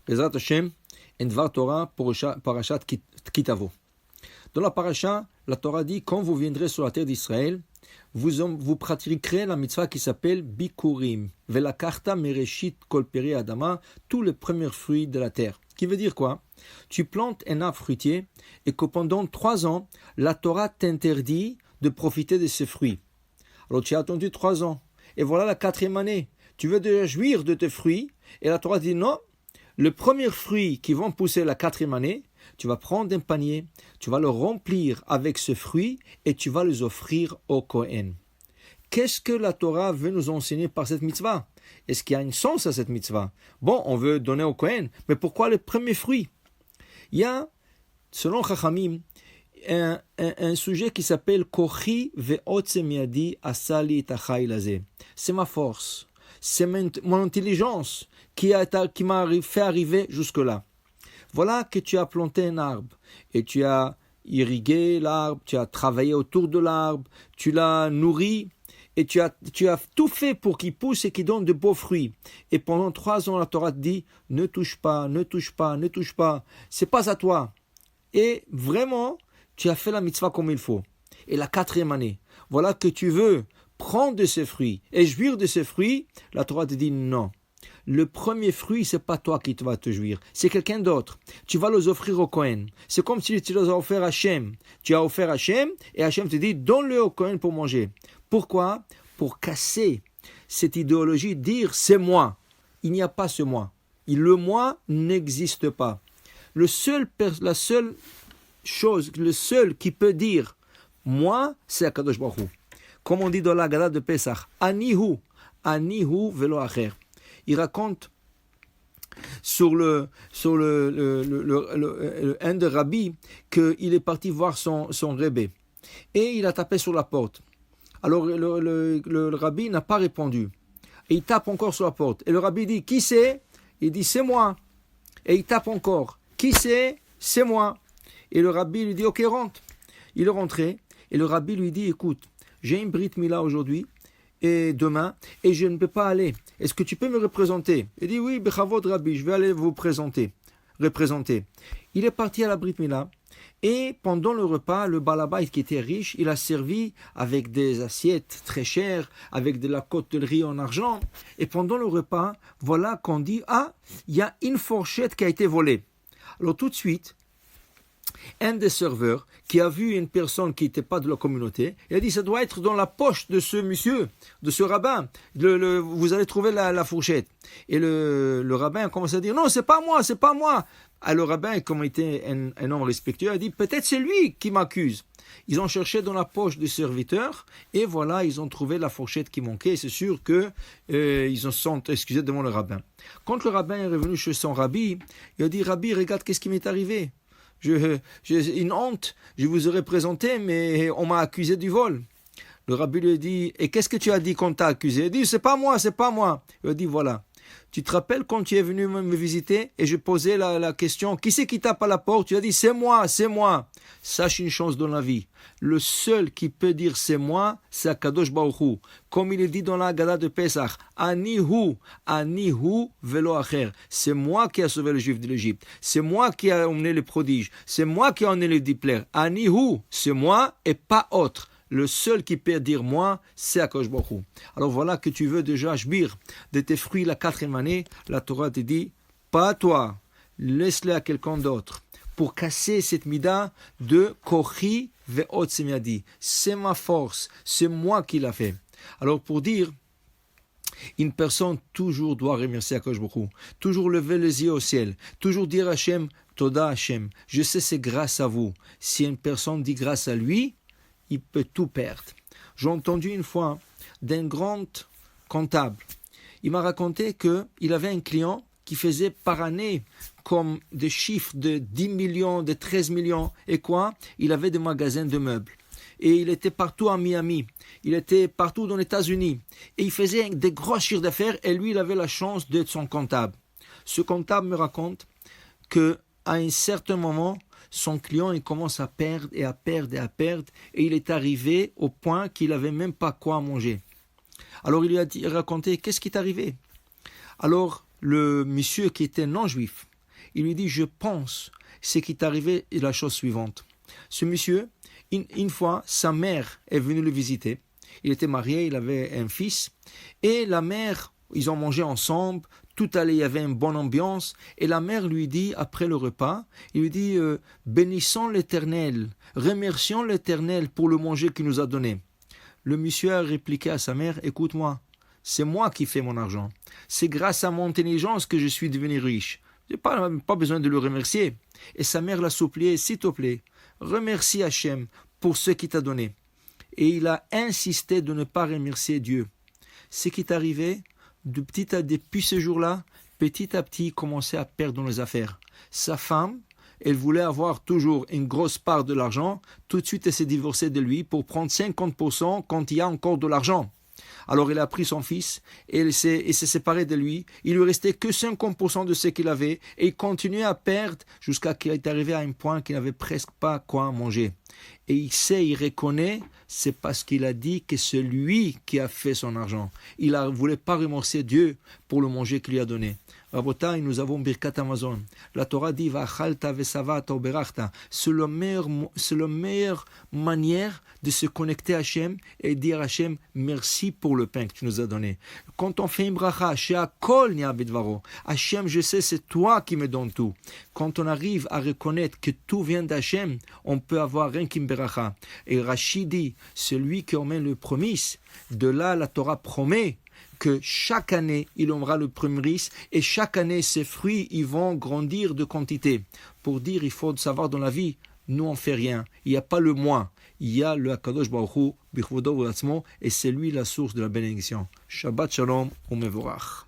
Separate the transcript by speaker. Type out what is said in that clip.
Speaker 1: Ezrat Hashem, en Dvar Torah, Parashat Kitavo. Dans la paracha, la Torah dit, quand vous viendrez sur la terre d'Israël, vous pratiquerez la mitzvah qui s'appelle Bikurim, Velakarta Mereshit Kol Peri Adama, tous les premiers fruits de la terre. Qui veut dire quoi? Tu plantes un arbre fruitier et que pendant 3 ans, la Torah t'interdit de profiter de ces fruits. Alors tu as attendu 3 ans. Et voilà la 4e année. Tu veux déjà jouir de tes fruits et la Torah dit non. Le premier fruit qui vont pousser la 4e année, tu vas prendre un panier, tu vas le remplir avec ce fruit et tu vas les offrir au Kohen. Qu'est-ce que la Torah veut nous enseigner par cette mitzvah? Est-ce qu'il y a un sens à cette mitzvah? Bon, on veut donner au Kohen, mais pourquoi le premier fruit? Il y a, selon Chachamim, un sujet qui s'appelle Kochi ve'otzem yadi asali tachai laze. C'est ma force, c'est mon intelligence qui m'a fait arriver jusque-là. Voilà que tu as planté un arbre et tu as irrigué l'arbre, tu as travaillé autour de l'arbre, tu l'as nourri et tu as tout fait pour qu'il pousse et qu'il donne de beaux fruits. Et pendant 3 ans, la Torah te dit ne touche pas, ne touche pas, ne touche pas, c'est pas à toi. Et vraiment, tu as fait la mitzvah comme il faut. Et la 4e année, voilà que tu veux prendre de ces fruits et jouir de ces fruits, la Torah te dit non. Le premier fruit, c'est pas toi qui vas te jouir, c'est quelqu'un d'autre. Tu vas les offrir au Kohen. C'est comme si tu les as offerts à Hachem. Tu as offert à Hachem et Hachem te dit donne-le au Kohen pour manger. Pourquoi? Pour casser cette idéologie, dire c'est moi. Il n'y a pas ce moi. Le moi n'existe pas. La seule chose, le seul qui peut dire moi, c'est Akadosh Baruch Hu. Comme on dit dans la Haggadah de Pesach, Anihu velo acher. Il raconte sur un des rabbis qu'il est parti voir son Rebbe et il a tapé sur la porte. Alors le rabbi n'a pas répondu et il tape encore sur la porte et le rabbi dit qui c'est? Il dit c'est moi et il tape encore qui c'est? C'est moi. Et le rabbi lui dit ok rentre. Il est rentré et le rabbi lui dit écoute, j'ai une brit mila aujourd'hui et demain, et je ne peux pas aller. Est-ce que tu peux me représenter? Il dit oui, Bechavod Rabbi, je vais aller vous représenter. Il est parti à la Brit Mila, et pendant le repas, le balabait qui était riche, il a servi avec des assiettes très chères, avec de la côte de riz en argent, et pendant le repas, voilà qu'on dit, ah, il y a une fourchette qui a été volée. Alors tout de suite, un des serveurs qui a vu une personne qui n'était pas de la communauté, il a dit ça doit être dans la poche de ce monsieur, de ce rabbin, vous allez trouver la fourchette. Et le rabbin a commencé à dire non, c'est pas moi. Alors le rabbin, comme il était un homme respectueux, a dit peut-être c'est lui qui m'accuse. Ils ont cherché dans la poche du serviteur et voilà, ils ont trouvé la fourchette qui manquait. Et c'est sûr que ils en sont excusés devant le rabbin. Quand le rabbin est revenu chez son rabbi, il a dit rabbi, regarde qu'est-ce qui m'est arrivé. J'ai une honte, je vous aurais présenté, mais on m'a accusé du vol. Le rabbi lui a dit, et qu'est-ce que tu as dit quand t'as accusé? Il a dit, c'est pas moi. Il a dit, voilà. Tu te rappelles quand tu es venu me visiter et je posais la question, qui c'est qui tape à la porte? Tu as dit, c'est moi. Sache une chose dans la vie. Le seul qui peut dire c'est moi, c'est Akadosh Baruch Hu. Comme il est dit dans la Haggadah de Pesach, Anihu velo acher. C'est moi qui ai sauvé les Juifs de l'Égypte. C'est moi qui ai emmené les prodiges. C'est moi qui ai emmené les diplères. Anihu, c'est moi et pas autre. Le seul qui peut dire moi, c'est Akadosh Baruch Hu. Alors voilà que tu veux déjà jouir de tes fruits la 4e année. La Torah te dit, pas à toi, laisse-le à quelqu'un d'autre. Pour casser cette mida de Kochi ve'otzem yadi. C'est ma force, c'est moi qui l'a fait. Alors pour dire, une personne toujours doit remercier Akadosh Baruch Hu, toujours lever les yeux au ciel, toujours dire Hashem, Toda Hashem, je sais c'est grâce à vous. Si une personne dit grâce à lui, il peut tout perdre. J'ai entendu une fois d'un grand comptable, il m'a raconté qu'il avait un client qui faisait par année comme des chiffres de 10 millions, de 13 millions. Et quoi? Il avait des magasins de meubles. Et il était partout à Miami. Il était partout dans les États-Unis. Et il faisait des gros chiffres d'affaires. Et lui, il avait la chance d'être son comptable. Ce comptable me raconte qu'à un certain moment, son client il commence à perdre. Et il est arrivé au point qu'il n'avait même pas quoi manger. Alors il lui a raconté, qu'est-ce qui est arrivé? Alors le monsieur qui était non-juif Il lui dit, je pense, ce qui est arrivé est la chose suivante. Ce monsieur, une fois, sa mère est venue le visiter. Il était marié, il avait un fils. Et la mère, ils ont mangé ensemble, tout allait, il y avait une bonne ambiance. Et la mère lui dit, après le repas, il lui dit, bénissons l'Éternel, remercions l'Éternel pour le manger qu'il nous a donné. Le monsieur a répliqué à sa mère, écoute-moi, c'est moi qui fais mon argent. C'est grâce à mon intelligence que je suis devenu riche. Je n'ai pas besoin de le remercier. Et sa mère l'a supplié, s'il te plaît, remercie Hachem pour ce qu'il t'a donné. Et il a insisté de ne pas remercier Dieu. Ce qui est arrivé, depuis ce jour-là, petit à petit, il commençait à perdre dans les affaires. Sa femme, elle voulait avoir toujours une grosse part de l'argent. Tout de suite, elle s'est divorcée de lui pour prendre 50% quand il y a encore de l'argent. Alors, elle a pris son fils et elle s'est séparée de lui. Il lui restait que 50% de ce qu'il avait et il continuait à perdre jusqu'à qu'il est arrivé à un point qu'il n'avait presque pas quoi manger. Et il reconnaît, c'est parce qu'il a dit que c'est lui qui a fait son argent. Il ne voulait pas remercier Dieu pour le manger qu'il lui a donné. Rabotai, nous avons Birkat Amazon. La Torah dit Va'achalta vesavata uberachta. C'est la meilleure manière de se connecter à Hachem et dire à Hachem merci pour le pain que tu nous as donné. Quand on fait une bracha, she'akol ni'a bidvaro. Hachem, je sais, c'est toi qui me donnes tout. Quand on arrive à reconnaître que tout vient d'Hachem, on peut avoir rien qu'une bracha. Et Rashi dit, celui qui emmène le promis, de là la Torah promet que chaque année, il aura le prémisse et chaque année, ses fruits ils vont grandir de quantité. Pour dire, il faut savoir dans la vie, nous on ne fait rien. Il n'y a pas le moi. Il y a le Akadosh Baruch Hu, Bichvodo Uratzmo, et c'est lui la source de la bénédiction. Shabbat Shalom, Umevorach.